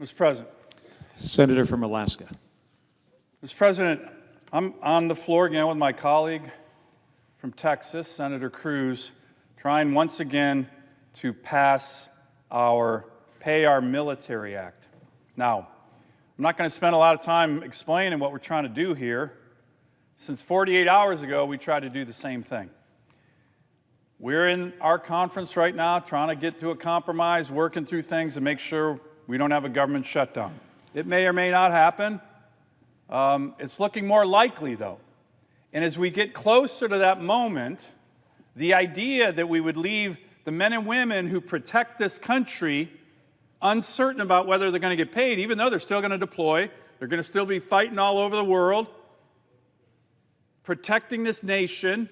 Mr. President. Senator from Alaska. Mr. President, I'm on the floor again with my colleague from Texas, Senator Cruz, trying once again to pass our Pay Our Military Act. Now, I'm not going to spend a lot of time explaining what we're trying to do here. Since 48 hours ago, we tried to do the same thing. We're in our conference right now trying to get to a compromise, working through things to make sure we don't have a government shutdown. It may or may not happen. It's looking more likely, though. And as we get closer to that moment, the idea that we would leave the men and women who protect this country uncertain about whether they're going to get paid, even though they're still going to deploy, they're going to still be fighting all over the world, protecting this nation.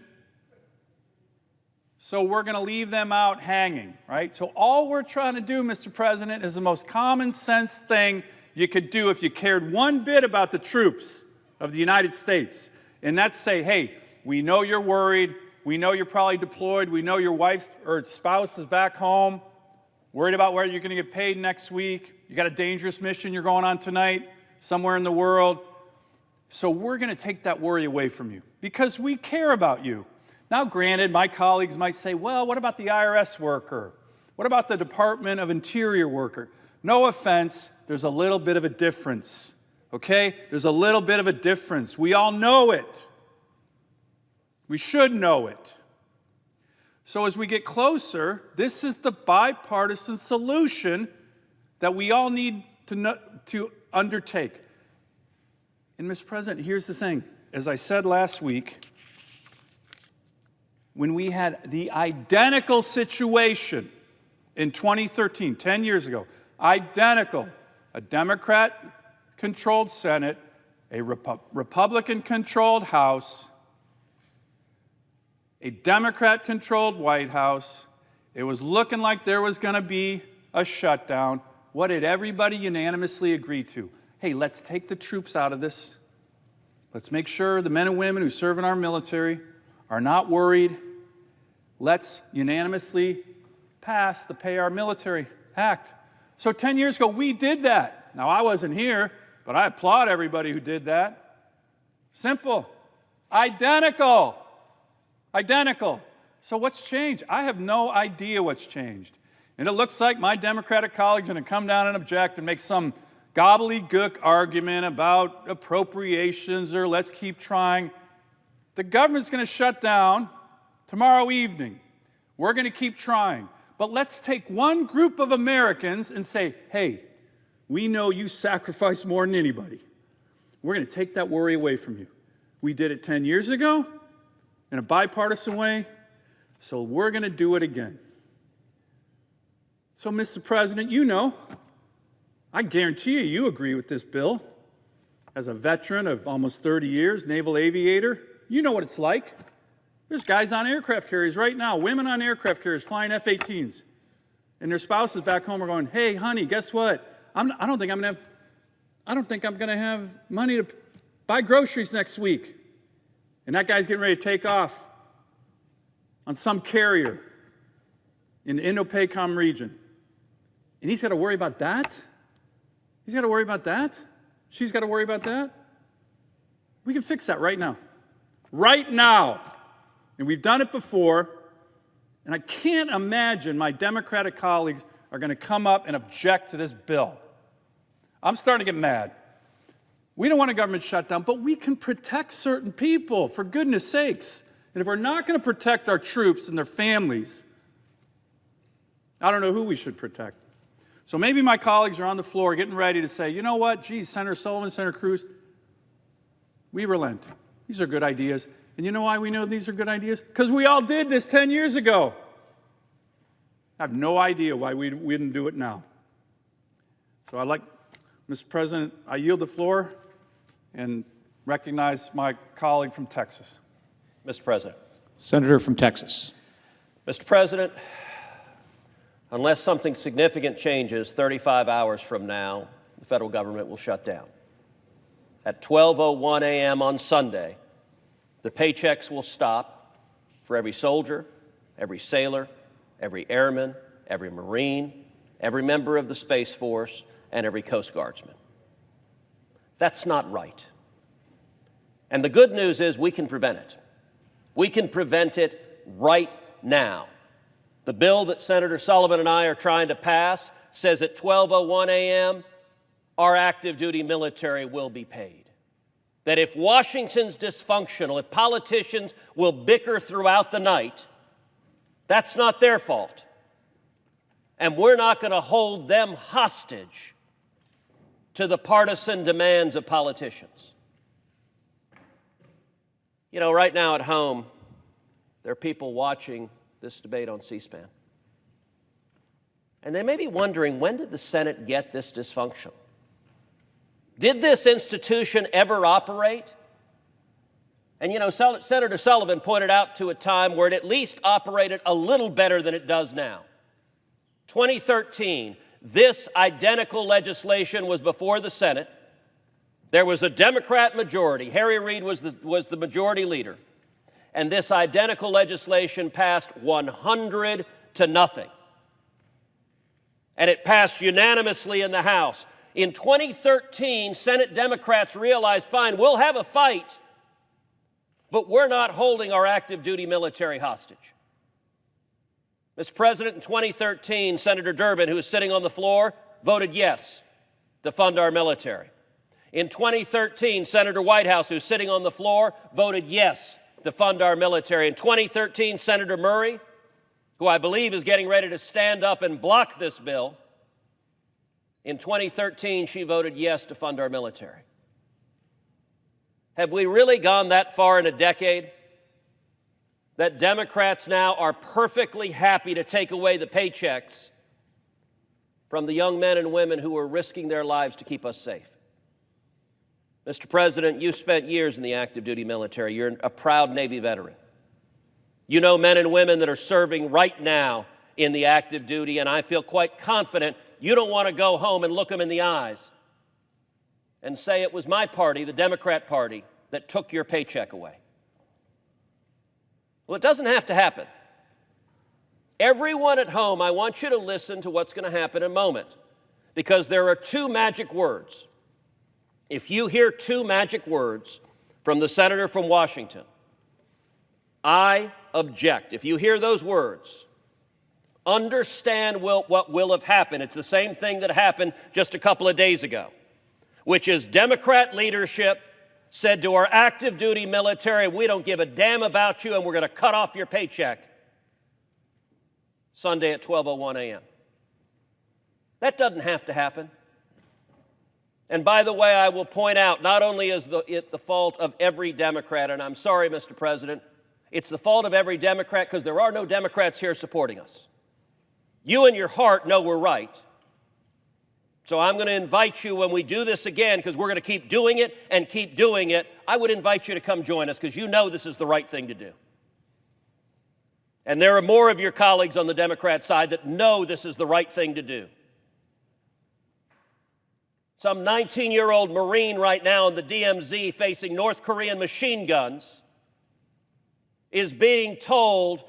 So we're going to leave them out hanging, right? So all we're trying to do, Mr. President, is the most common sense thing you could do if you cared one bit about the troops of the United States. And that's say, hey, we know you're worried. We know you're probably deployed. We know your wife or spouse is back home, worried about where you're going to get paid next week. You got a dangerous mission you're going on tonight somewhere in the world. So we're going to take that worry away from you because we care about you. Now, granted, my colleagues might say, well, what about the IRS worker? What about the Department of Interior worker? No offense, there's a little bit of a difference, okay? There's a little bit of a difference. We all know it. We should know it. So as we get closer, this is the bipartisan solution that we all need to undertake. And, Mr. President, here's the thing. As I said last week, when we had the identical situation in 2013, 10 years ago, identical, a Democrat-controlled Senate, a Republican-controlled House, a Democrat-controlled White House. It was looking like there was going to be a shutdown. What did everybody unanimously agree to? Hey, let's take the troops out of this. Let's make sure the men and women who serve in our military are not worried. Let's unanimously pass the Pay Our Military Act. So 10 years ago, we did that. Now, I wasn't here, but I applaud everybody who did that. Simple. Identical. Identical. So what's changed? I have no idea what's changed. And it looks like my Democratic colleagues are going to come down and object and make some gobbledygook argument about appropriations or let's keep trying. The government's going to shut down tomorrow evening. We're going to keep trying. But let's take one group of Americans and say, hey, we know you sacrifice more than anybody. We're going to take that worry away from you. We did it 10 years ago in a bipartisan way, so we're going to do it again. So, Mr. President, you know, I guarantee you agree with this bill. As a veteran of almost 30 years, naval aviator, you know what it's like. There's guys on aircraft carriers right now, women on aircraft carriers flying F-18s, and their spouses back home are going, hey, honey, guess what? I don't think I'm going to have money to buy groceries next week. And that guy's getting ready to take off on some carrier in the Indo-PACOM region. And he's got to worry about that? He's got to worry about that? She's got to worry about that? We can fix that right now. Right now. And we've done it before. And I can't imagine my Democratic colleagues are going to come up and object to this bill. I'm starting to get mad. We don't want a government shutdown, but we can protect certain people, for goodness sakes. And if we're not going to protect our troops and their families, I don't know who we should protect. So maybe my colleagues are on the floor getting ready to say, you know what, geez, Senator Sullivan, Senator Cruz, we relent. These are good ideas. And you know why we know these are good ideas? Because we all did this 10 years ago. I have no idea why we didn't do it now. So Mr. President, I yield the floor and recognize my colleague from Texas. Mr. President. Senator from Texas. Mr. President, unless something significant changes 35 hours from now, the federal government will shut down. At 12:01 a.m. on Sunday, the paychecks will stop for every soldier, every sailor, every airman, every Marine, every member of the Space Force, and every Coast Guardsman. That's not right. And the good news is we can prevent it. We can prevent it right now. The bill that Senator Sullivan and I are trying to pass says at 12:01 a.m., our active duty military will be paid. That if Washington's dysfunctional, if politicians will bicker throughout the night, that's not their fault. And we're not going to hold them hostage to the partisan demands of politicians. You know, right now at home, there are people watching this debate on C-SPAN. And they may be wondering, when did the Senate get this dysfunctional? Did this institution ever operate? And you know, Senator Sullivan pointed out to a time where it at least operated a little better than it does now. 2013, this identical legislation was before the Senate. There was a Democrat majority. Harry Reid was the majority leader. And this identical legislation passed 100 to nothing. And it passed unanimously in the House. In 2013, Senate Democrats realized, fine, we'll have a fight, but we're not holding our active duty military hostage. Mr. President, in 2013, Senator Durbin, who is sitting on the floor, voted yes to fund our military. In 2013, Senator Whitehouse, who's sitting on the floor, voted yes to fund our military. In 2013, Senator Murray, who I believe is getting ready to stand up and block this bill, in 2013, she voted yes to fund our military. Have we really gone that far in a decade that Democrats now are perfectly happy to take away the paychecks from the young men and women who are risking their lives to keep us safe? Mr. President, you spent years in the active duty military. You're a proud Navy veteran. You know men and women that are serving right now in the active duty, and I feel quite confident you don't want to go home and look them in the eyes and say it was my party, the Democrat Party, that took your paycheck away. Well, it doesn't have to happen. Everyone at home, I want you to listen to what's going to happen in a moment, because there are two magic words. If you hear two magic words from the senator from Washington, I object. If you hear those words, understand what will have happened. It's the same thing that happened just a couple of days ago, which is Democrat leadership said to our active duty military, we don't give a damn about you and we're going to cut off your paycheck Sunday at 12:01 a.m. That doesn't have to happen. And by the way, I will point out, not only is it the fault of every Democrat, and I'm sorry, Mr. President, it's the fault of every Democrat because there are no Democrats here supporting us. You in your heart know we're right. So I'm going to invite you when we do this again, because we're going to keep doing it and keep doing it. I would invite you to come join us because you know this is the right thing to do. And there are more of your colleagues on the Democrat side that know this is the right thing to do. Some 19-year-old Marine right now in the DMZ facing North Korean machine guns is being told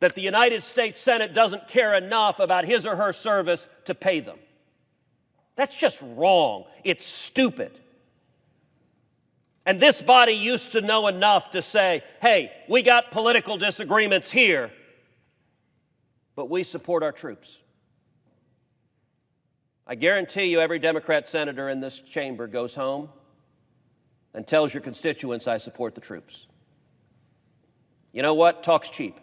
that the United States Senate doesn't care enough about his or her service to pay them. That's just wrong. It's stupid. And this body used to know enough to say, hey, we got political disagreements here, but we support our troops. I guarantee you every Democrat senator in this chamber goes home and tells your constituents, I support the troops. You know what? Talk's cheap.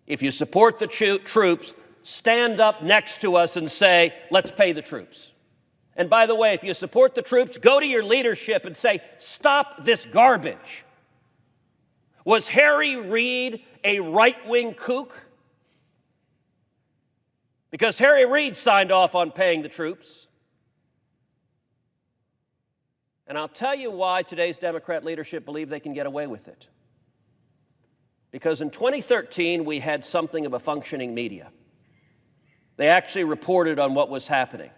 If you support the troops, stand up next to us and say, let's pay the troops. And by the way, if you support the troops, go to your leadership and say, stop this garbage. Was Harry Reid a right-wing kook? Because Harry Reid signed off on paying the troops. And I'll tell you why today's Democrat leadership believe they can get away with it. Because in 2013, we had something of a functioning media. They actually reported on what was happening.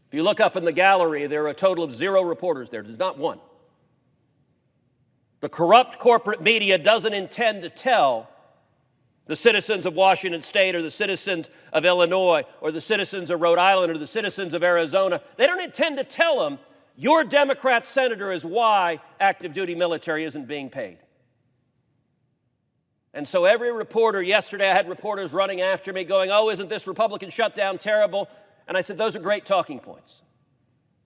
If you look up in the gallery, there are a total of 0 reporters there. There's not one. The corrupt corporate media doesn't intend to tell The citizens of Washington State or the citizens of Illinois or the citizens of Rhode Island or the citizens of Arizona, they don't intend to tell them your Democrat senator is why active duty military isn't being paid. And so every reporter, yesterday I had reporters running after me going, oh, isn't this Republican shutdown terrible? And I said, those are great talking points.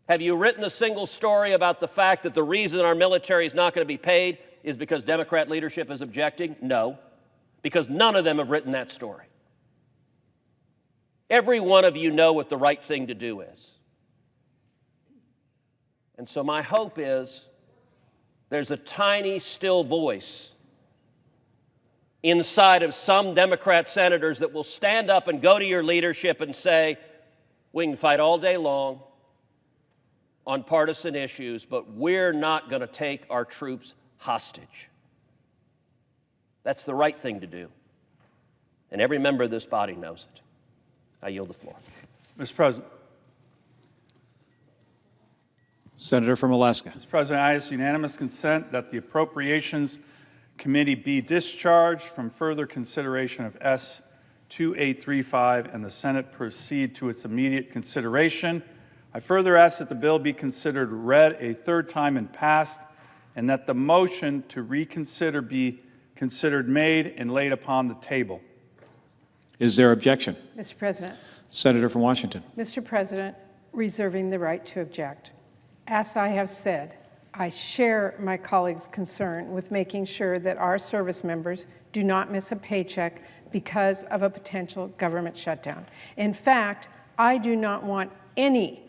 Have you written a single story about the fact that the reason our military is not going to be paid is because Democrat leadership is objecting? No, because none of them have written that story. Every one of you know what the right thing to do is. And so my hope is there's a tiny, still voice inside of some Democrat senators that will stand up and go to your leadership and say, we can fight all day long on partisan issues, but we're not going to take our troops hostage. That's the right thing to do. And every member of this body knows it. I yield the floor. Mr. President. Senator from Alaska. Mr. President, I ask unanimous consent that the Appropriations Committee be discharged from further consideration of S. 2835 and the Senate proceed to its immediate consideration. I further ask that the bill be considered read a third time and passed, and that the motion to reconsider be considered made and laid upon the table. Is there objection? Mr. President. Senator from Washington. Mr. President, reserving the right to object. As I have said, I share my colleagues' concern with making sure that our service members do not miss a paycheck because of a potential government shutdown. In fact, I do not want any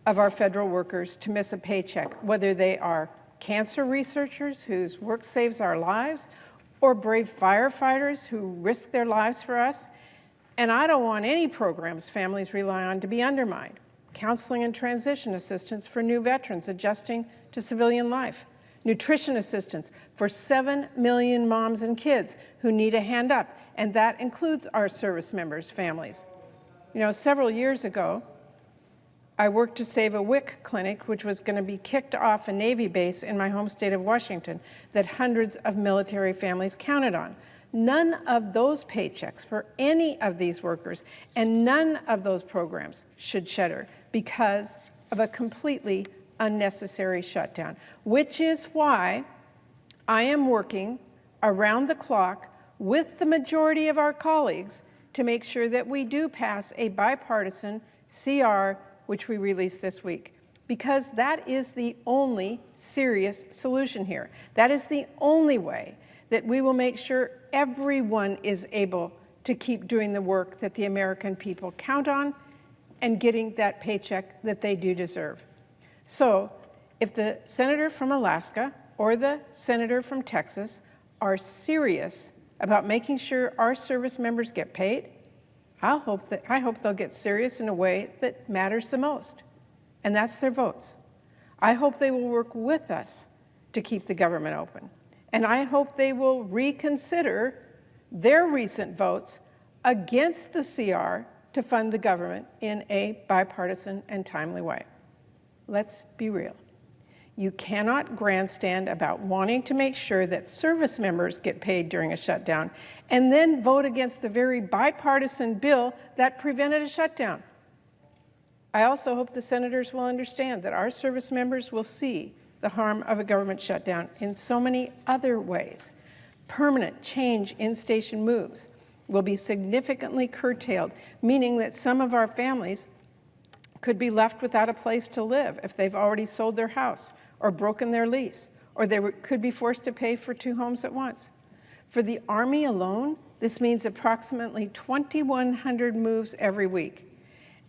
of our federal workers to miss a paycheck, whether they are cancer researchers whose work saves our lives or brave firefighters who risk their lives for us. And I don't want any programs families rely on to be undermined. Counseling and transition assistance for new veterans adjusting to civilian life. Nutrition assistance for 7 million moms and kids who need a hand up, and that includes our service members' families. You know, several years ago, I worked to save a WIC clinic, which was going to be kicked off a Navy base in my home state of Washington that hundreds of military families counted on. None of those paychecks for any of these workers and none of those programs should shutter because of a completely unnecessary shutdown, which is why I am working around the clock with the majority of our colleagues to make sure that we do pass a bipartisan CR, which we released this week, because that is the only serious solution here. That is the only way that we will make sure everyone is able to keep doing the work that the American people count on and getting that paycheck that they do deserve. So if the senator from Alaska or the senator from Texas are serious about making sure our service members get paid, I hope they'll get serious in a way that matters the most, and that's their votes. I hope they will work with us to keep the government open, and I hope they will reconsider their recent votes against the CR to fund the government in a bipartisan and timely way. Let's be real. You cannot grandstand about wanting to make sure that service members get paid during a shutdown and then vote against the very bipartisan bill that prevented a shutdown. I also hope the senators will understand that our service members will see the harm of a government shutdown in so many other ways. Permanent change in station moves will be significantly curtailed, meaning that some of our families could be left without a place to live if they've already sold their house or broken their lease, or they could be forced to pay for 2 homes at once. For the Army alone, this means approximately 2,100 moves every week.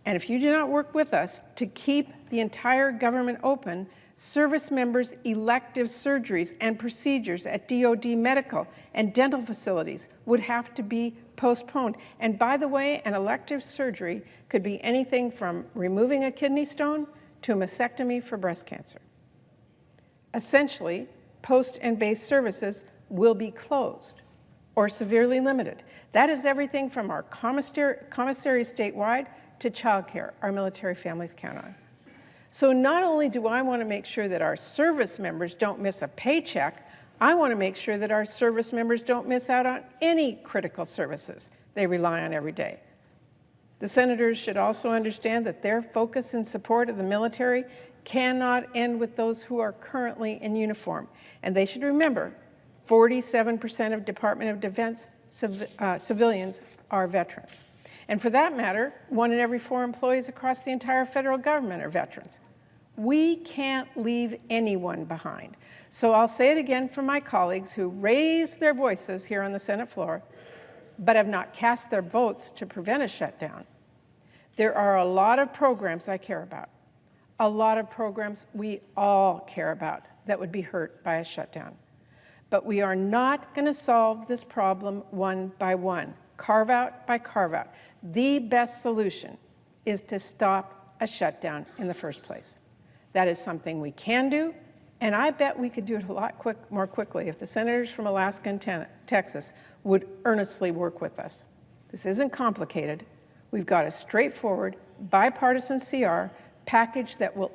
And if you do not work with us to keep the entire government open, service members' elective surgeries and procedures at DoD medical and dental facilities would have to be postponed. And by the way, an elective surgery could be anything from removing a kidney stone to a mastectomy for breast cancer. Essentially, post and base services will be closed or severely limited. That is everything from our commissary statewide to childcare our military families count on. So not only do I want to make sure that our service members don't miss a paycheck, I want to make sure that our service members don't miss out on any critical services they rely on every day. The senators should also understand that their focus and support of the military cannot end with those who are currently in uniform. And they should remember, 47% of Department of Defense civilians are veterans. And for that matter, 1 in every 4 employees across the entire federal government are veterans. We can't leave anyone behind. So I'll say it again for my colleagues who raised their voices here on the Senate floor, but have not cast their votes to prevent a shutdown. There are a lot of programs I care about, a lot of programs we all care about that would be hurt by a shutdown. But we are not going to solve this problem one by one, carve out by carve out. The best solution is to stop a shutdown in the first place. That is something we can do, and I bet we could do it a lot more quickly if the senators from Alaska and Texas would earnestly work with us. This isn't complicated. We've got a straightforward, bipartisan CR package that will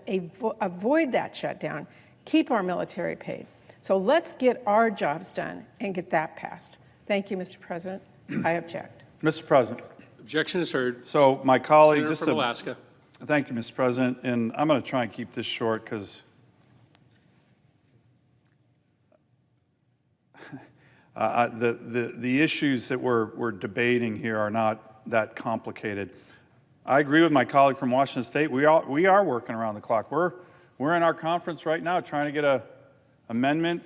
avoid that shutdown, keep our military paid. So let's get our jobs done and get that passed. Thank you, Mr. President. I object. Mr. President. Objection is heard. So my colleague, Senator just from Alaska. Thank you, Mr. President, and I'm going to try and keep this short because the issues that we're debating here are not that complicated. I agree with my colleague from Washington State. We are working around the clock. We're in our conference right now trying to get an amendment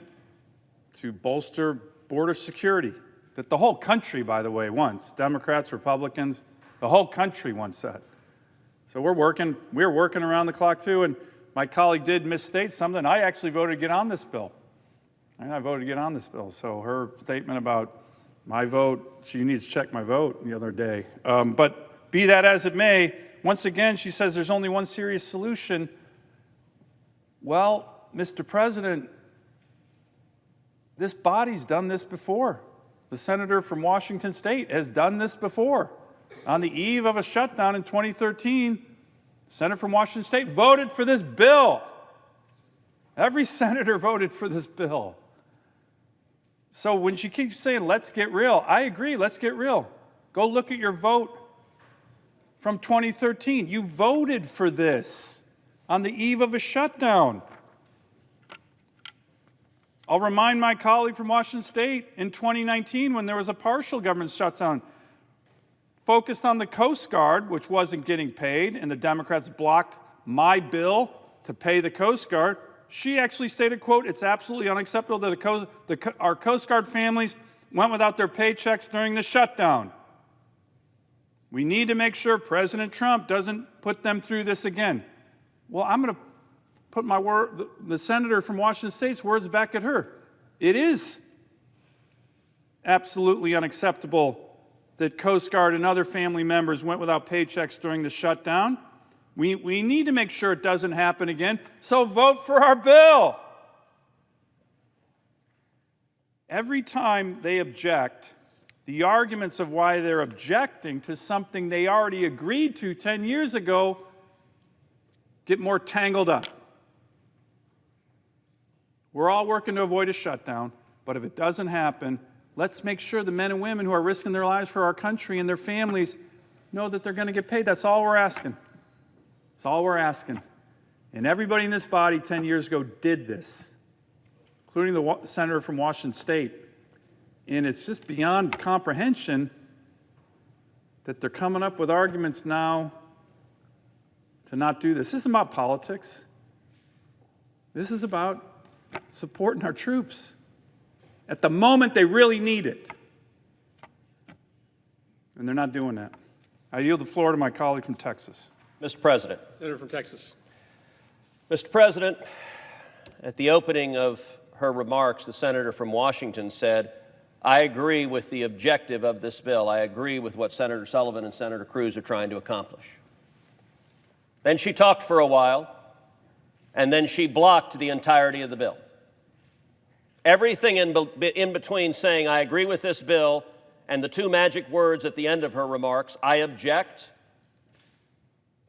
to bolster border security that the whole country, by the way, wants. Democrats, Republicans, the whole country wants that. So we're working around the clock too, and my colleague did misstate something. I actually voted to get on this bill. And I voted to get on this bill. So her statement about my vote, she needs to check my vote the other day. But be that as it may, once again, she says there's only one serious solution. Well, Mr. President, this body's done this before. The senator from Washington State has done this before. On the eve of a shutdown in 2013, the senator from Washington State voted for this bill. Every senator voted for this bill. So when she keeps saying, let's get real, I agree, let's get real. Go look at your vote from 2013. You voted for this on the eve of a shutdown. I'll remind my colleague from Washington State in 2019 when there was a partial government shutdown, focused on the Coast Guard, which wasn't getting paid, and the Democrats blocked my bill to pay the Coast Guard. She actually stated, quote, it's absolutely unacceptable that our Coast Guard families went without their paychecks during the shutdown. We need to make sure President Trump doesn't put them through this again. Well, I'm going to put the senator from Washington State's words back at her. It is absolutely unacceptable that Coast Guard and other family members went without paychecks during the shutdown. We need to make sure it doesn't happen again, so vote for our bill. Every time they object, the arguments of why they're objecting to something they already agreed to 10 years ago get more tangled up. We're all working to avoid a shutdown, but if it doesn't happen, let's make sure the men and women who are risking their lives for our country and their families know that they're going to get paid. That's all we're asking. That's all we're asking. And everybody in this body 10 years ago did this, including the senator from Washington State. And it's just beyond comprehension that they're coming up with arguments now to not do this. This isn't about politics. This is about supporting our troops at the moment they really need it. And they're not doing that. I yield the floor to my colleague from Texas. Mr. President. Senator from Texas. Mr. President, at the opening of her remarks, the senator from Washington said, I agree with the objective of this bill. I agree with what Senator Sullivan and Senator Cruz are trying to accomplish. Then she talked for a while, and then she blocked the entirety of the bill. Everything in between saying, I agree with this bill, and the two magic words at the end of her remarks, I object,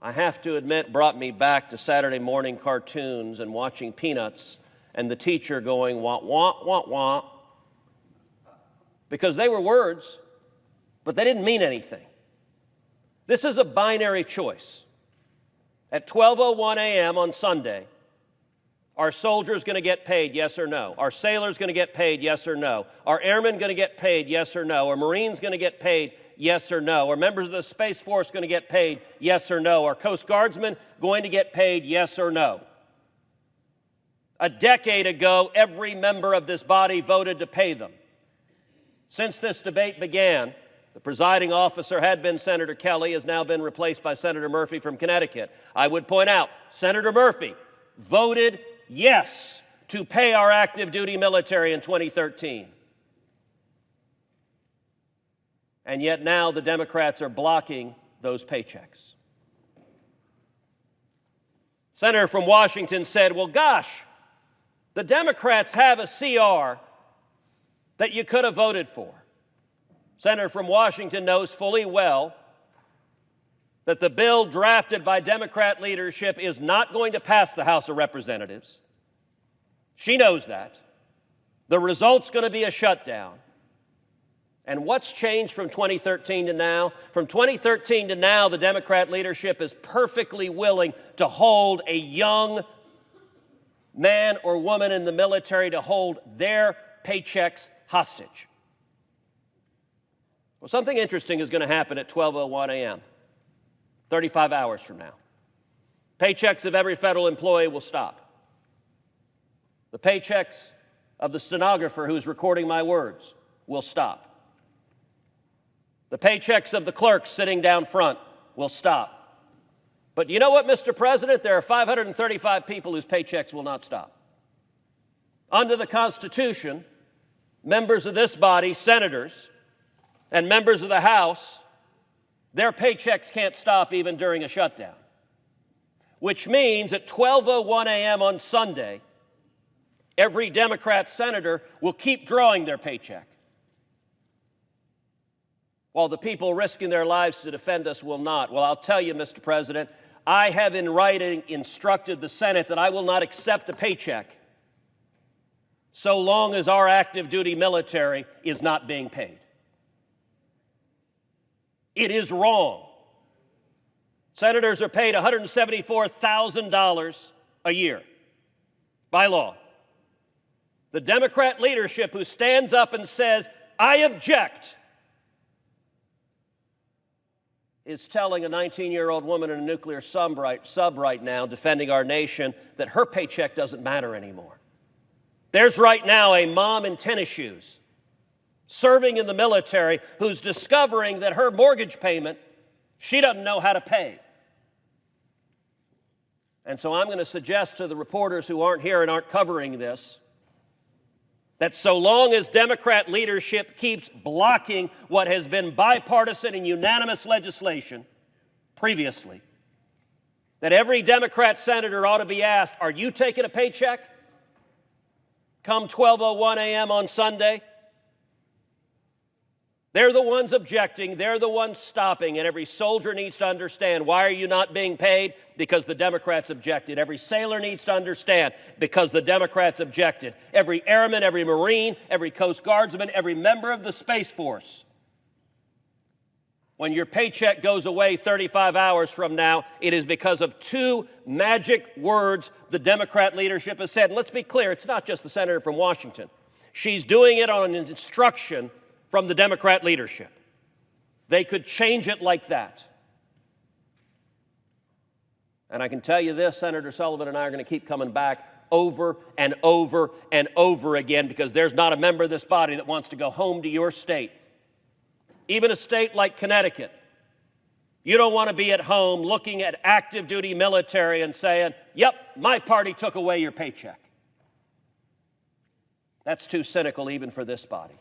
I have to admit, brought me back to Saturday morning cartoons and watching Peanuts and the teacher going, wah, wah, wah, wah, because they were words, but they didn't mean anything. This is a binary choice. At 12:01 a.m. on Sunday, are soldiers going to get paid, yes or no? Are sailors going to get paid, yes or no? Are airmen going to get paid, yes or no? Are Marines going to get paid, yes or no? Are members of the Space Force going to get paid, yes or no? Are Coast Guardsmen going to get paid, yes or no? A decade ago, every member of this body voted to pay them. Since this debate began, the presiding officer had been Senator Kelly, has now been replaced by Senator Murphy from Connecticut. I would point out, Senator Murphy voted yes to pay our active duty military in 2013. And yet now the Democrats are blocking those paychecks. Senator from Washington said, well, gosh, the Democrats have a CR that you could have voted for. Senator from Washington knows fully well that the bill drafted by Democrat leadership is not going to pass the House of Representatives. She knows that. The result's going to be a shutdown. And what's changed from 2013 to now? From 2013 to now, the Democrat leadership is perfectly willing to hold a young man or woman in the military, to hold their paychecks hostage. Well, something interesting is going to happen at 12:01 a.m., 35 hours from now. Paychecks of every federal employee will stop. The paychecks of the stenographer who's recording my words will stop. The paychecks of the clerks sitting down front will stop. But you know what, Mr. President? There are 535 people whose paychecks will not stop. Under the Constitution, members of this body, senators, and members of the House, their paychecks can't stop even during a shutdown. Which means at 12:01 a.m. on Sunday, every Democrat senator will keep drawing their paycheck, while the people risking their lives to defend us will not. Well, I'll tell you, Mr. President, I have in writing instructed the Senate that I will not accept a paycheck so long as our active duty military is not being paid. It is wrong. Senators are paid $174,000 a year by law. The Democrat leadership who stands up and says, I object, is telling a 19-year-old woman in a nuclear sub right now defending our nation that her paycheck doesn't matter anymore. There's right now a mom in tennis shoes serving in the military who's discovering that her mortgage payment, she doesn't know how to pay. And so I'm going to suggest to the reporters who aren't here and aren't covering this that so long as Democrat leadership keeps blocking what has been bipartisan and unanimous legislation previously, that every Democrat senator ought to be asked, are you taking a paycheck come 12:01 a.m. on Sunday? They're the ones objecting, they're the ones stopping, and every soldier needs to understand, why are you not being paid? Because the Democrats objected. Every sailor needs to understand, because the Democrats objected. Every airman, every Marine, every Coast Guardsman, every member of the Space Force. When your paycheck goes away 35 hours from now, it is because of two magic words the Democrat leadership has said. And let's be clear, it's not just the senator from Washington. She's doing it on an instruction from the Democrat leadership. They could change it like that. And I can tell you this, Senator Sullivan and I are going to keep coming back over and over and over again, because there's not a member of this body that wants to go home to your state. Even a state like Connecticut. You don't want to be at home looking at active duty military and saying, yep, my party took away your paycheck. That's too cynical even for this body.